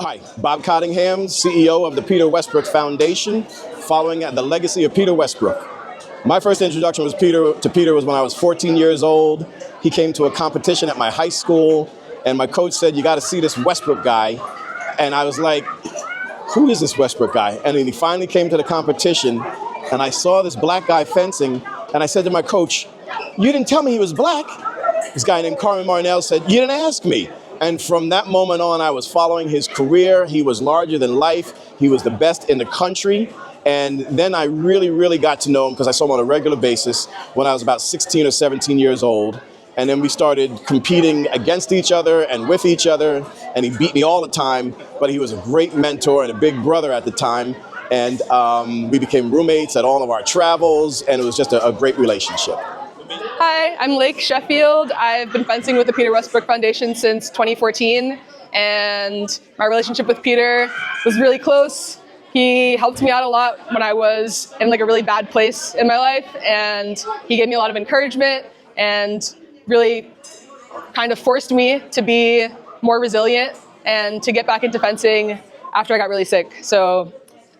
Hi, Bob Cottingham, CEO of the Peter Westbrook Foundation, following the legacy of Peter Westbrook. My first introduction to Peter was when I was 14 years old. He came to a competition at my high school, and my coach said, "You got to see this Westbrook guy." And I was like, "Who is this Westbrook guy?" And then he finally came to the competition, and I saw this black guy fencing, and I said to my coach, "You didn't tell me he was black." This guy named Carmen Marnell said, "You didn't ask me." And from that moment on, I was following his career. He was larger than life. He was the best in the country. And then I really got to know him because I saw him on a regular basis when I was about 16 or 17 years old. And then we started competing against each other and with each other. And he beat me all the time, but he was a great mentor and a big brother at the time. And we became roommates at all of our travels, and it was just a great relationship. Hi, I'm Lake Sheffield. I've been fencing with the Peter Westbrook Foundation since 2014, and my relationship with Peter was really close. He helped me out a lot when I was in like a really bad place in my life, and he gave me a lot of encouragement and really kind of forced me to be more resilient and to get back into fencing after I got really sick. So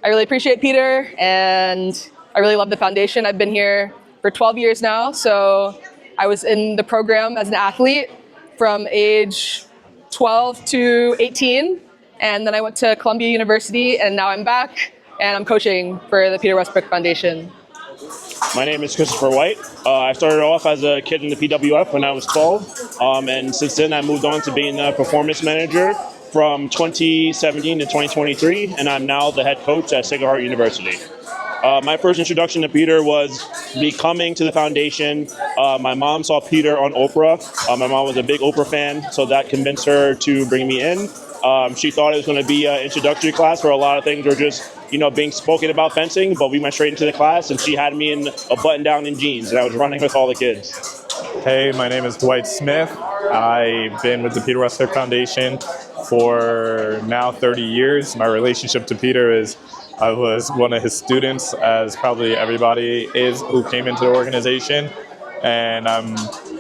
I really appreciate Peter, and I really love the foundation. I've been here for 12 years now, so I was in the program as an athlete from age 12 to 18, and then I went to Columbia University, and now I'm back, and I'm coaching for the Peter Westbrook Foundation. My name is Christopher White. I started off as a kid in the PWF when I was 12, and since then I moved on to being a performance manager from 2017 to 2023, and I'm now the head coach at Sacred Heart University. My first introduction to Peter was coming to the foundation. My mom saw Peter on Oprah. My mom was a big Oprah fan, so that convinced her to bring me in. She thought it was going to be an introductory class where a lot of things were just, being spoken about fencing, but we went straight into the class, and she had me in a button-down and jeans, and I was running with all the kids. Hey, my name is Dwight Smith. I've been with the Peter Westbrook Foundation for now 30 years. My relationship to Peter is I was one of his students, as probably everybody is who came into the organization, and I'm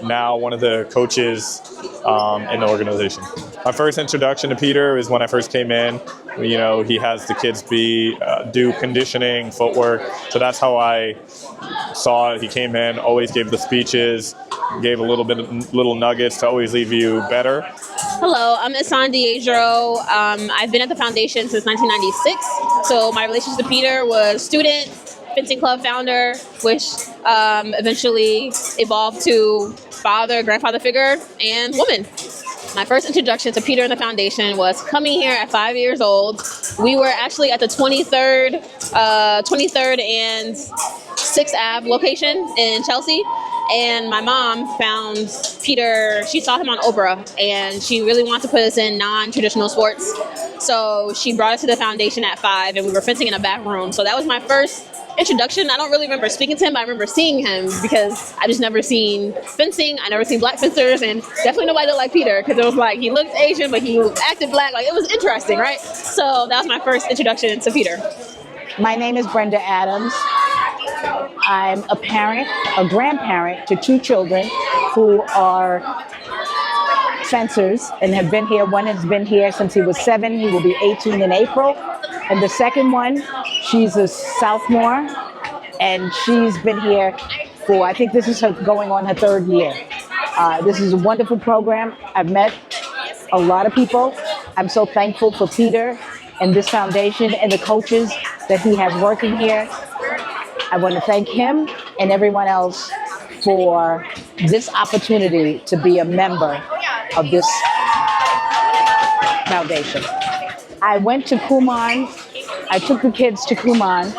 now one of the coaches in the organization. My first introduction to Peter is when I first came in. He has the kids do conditioning, footwork, so that's how I saw it. He came in, always gave the speeches, gave little nuggets to always leave you better. Hello, I'm Isan Diedro. I've been at the foundation since 1996. So my relationship to Peter was student, fencing club founder, which eventually evolved to father, grandfather figure, and woman. My first introduction to Peter and the foundation was coming here at 5 years old. We were actually at the 23rd and 6th Ave location in Chelsea. And my mom found Peter, she saw him on Oprah, and she really wanted to put us in non-traditional sports. So she brought us to the foundation at 5, and we were fencing in a back room. So that was my first introduction. I don't really remember speaking to him, but I remember seeing him because I just never seen fencing. I never seen black fencers, and definitely nobody looked like Peter, because it was like he looked Asian, but he acted black. Like, it was interesting, right? So that was my first introduction to Peter. My name is Brenda Adams. I'm a parent, a grandparent to 2 children who are fencers and have been here. One has been here since he was 7. He will be 18 in April. And the second one, she's a sophomore, and she's been here for, I think this is going on her 3rd year. This is a wonderful program. I've met a lot of people. I'm so thankful for Peter and this foundation and the coaches that he has working here. I want to thank him and everyone else for this opportunity to be a member of this foundation. I went to Kumon. I took the kids to Kumon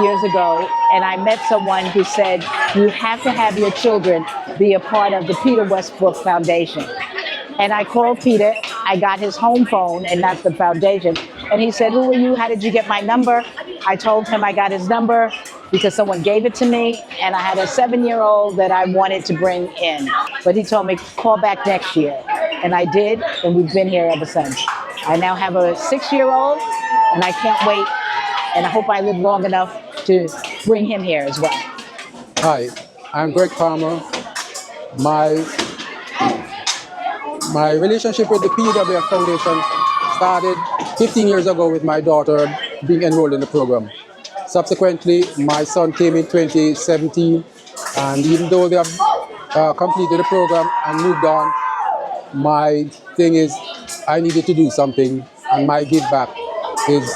years ago, and I met someone who said, you have to have your children be a part of the Peter Westbrook Foundation. And I called Peter. I got his home phone and not the foundation. And he said, who are you? How did you get my number? I told him I got his number because someone gave it to me, and I had a 7-year-old that I wanted to bring in. But he told me, call back next year. And I did, and we've been here ever since. I now have a 6-year-old, and I can't wait, and I hope I live long enough to bring him here as well. Hi, I'm Greg Palmer. My relationship with the PWF Foundation started 15 years ago with my daughter being enrolled in the program. Subsequently, my son came in 2017, and even though they have completed the program and moved on, my thing is I needed to do something, and my give back is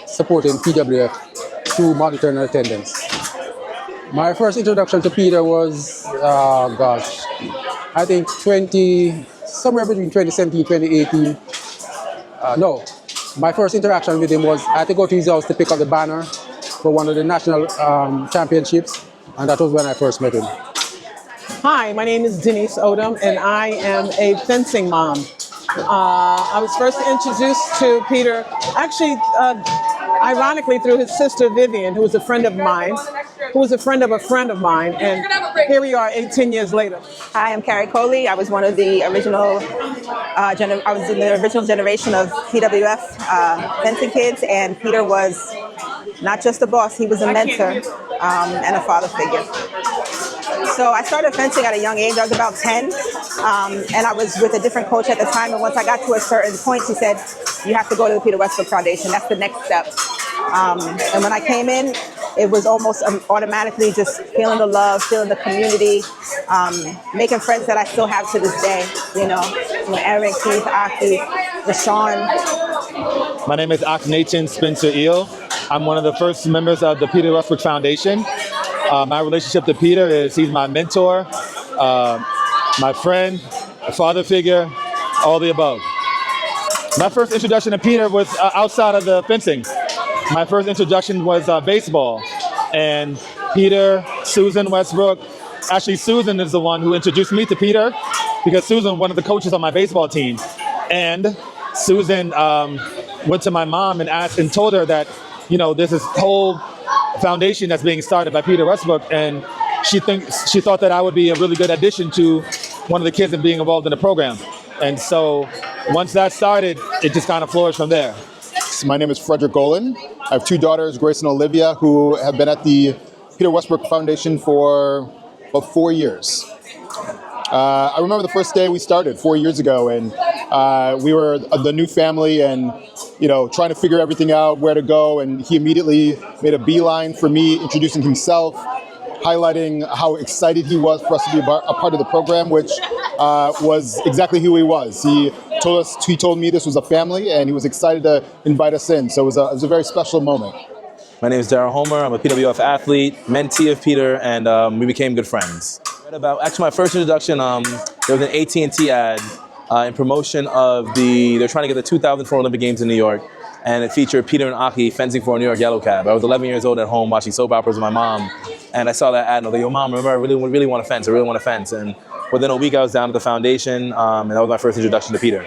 supporting PWF through monitoring and attendance. My first introduction to Peter was, I think somewhere between 2017 2018. No, my first interaction with him was I had to go to his house to pick up the banner for one of the national championships, and that was when I first met him. Hi, my name is Denise Odom, and I am a fencing mom. I was first introduced to Peter, actually, ironically, through his sister Vivian, who was a friend of mine, who was a friend of a friend of mine, and here we are 18 years later. Hi, I'm Carrie Coley. I was one of the original, I was in the original generation of PWF fencing kids, and Peter was not just a boss, he was a mentor and a father figure. So I started fencing at a young age. I was about 10, and I was with a different coach at the time. And once I got to a certain point, she said, "You have to go to the Peter Westbrook Foundation. That's the next step." And when I came in, it was almost automatically just feeling the love, feeling the community, making friends that I still have to this day. You know Eric, Keith, Aki, Rashawn. My name is Akhenaten Spencer Eel. I'm one of the first members of the Peter Westbrook Foundation. My relationship to Peter is he's my mentor, my friend, a father figure, all the above. My first introduction to Peter was outside of the fencing. My first introduction was baseball. And Peter, Susan Westbrook, actually Susan is the one who introduced me to Peter because Susan was one of the coaches on my baseball team. And Susan went to my mom and asked and told her that, there's this whole foundation that's being started by Peter Westbrook, and she thought that I would be a really good addition to one of the kids and being involved in the program. And so once that started, it just kind of flourished from there. My name is Frederick Golan. I have two daughters, Grace and Olivia, who have been at the Peter Westbrook Foundation for about 4 years. I remember the first day we started 4 years ago, and we were the new family and, trying to figure everything out, where to go. And he immediately made a beeline for me, introducing himself, highlighting how excited he was for us to be a part of the program, which was exactly who he was. He told me this was a family, and he was excited to invite us in. So it was a very special moment. My name is Darryl Homer. I'm a PWF athlete, mentee of Peter, and we became good friends. Actually, my first introduction, there was an AT&T ad in promotion of they're trying to get the 2004 Olympic Games in New York, and it featured Peter and Aki fencing for a New York Yellow Cab. I was 11 years old at home watching soap operas with my mom, and I saw that ad, and I was like, "Yo, Mom, remember, I really want to fence. I really want to fence." And within a week, I was down at the foundation, and that was my first introduction to Peter.